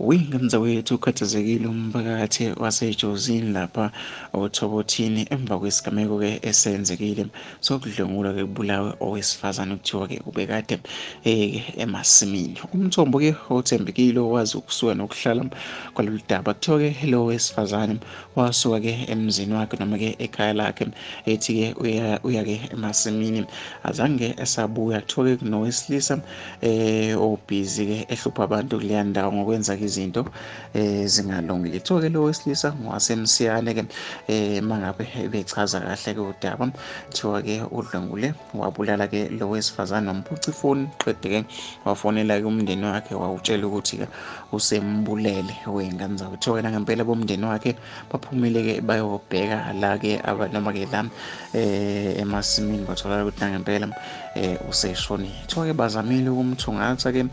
Wingemza wethu ukhathazekile umphakathi wasejozini lapha oThobothini emva kwesigameko-ke esenzekile sokudlwengulwa-ke kubulawa owesifazane kuthiwa-ke ubekade emasimini. Umthombo-ke othembekile owazi ukusuka nokuhlala kwalolu daba kuthiwa-ke lo wesifazane wasuka-ke emzini wakhe noma-ke ekhaya lakhe ethi-ke uya-ke emasimini, azange esabuya. Kuthiwa-ke kunowesilisa obhizi-ke ehlupha abantu kuleya ndawo ngokwenza izinto zingalungile. Kuthiwa-ke lo wesilisa ngowasemsiyane-ke mangabe bechaza kahle-ke udaba, kuthiwa-ke udlwengule wabulala-ke lo wesifazane wamphuca ifoni, qede-ke wafonela-ke umndeni wakhe wawutshela ukuthi-ke usembulele wey'ngane zawo. Kuthiwa-ke nangempela bomndeni wakhe baphumile-ke bayobheka la-ke noma-ke la emasimini bathola ukuthi nangempela useshonile. Kuthiwa-ke bazamile ukumthungatha-ke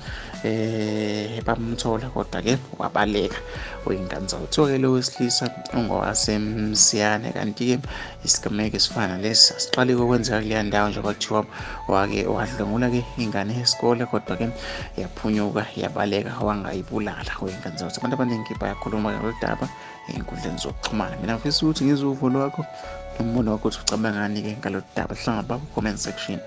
bamthola kodwa-ke wabaleka wey'ngane zawo. Kuthiwa-ke lo wesilisa ungowasemsiyane, kanti-ke isigameko esifana nalesi asiqali kwenzeka kuleya ndawo njengoba kuthiwa wake wadlwengula-ke ingane yesikole kodwa-ke yaphunyuka yabaleka wangayibulala wey'ngane zawo. Abantu abaningi bayakhuluma ngalolu daba ey'nkundleni zokuxhumana. Mina ngifisa ukuthi ngizwe uvo lwakho nombono wakho ukuthi ucabangani-ke ngalolu daba. Hlangababa ku-comment section.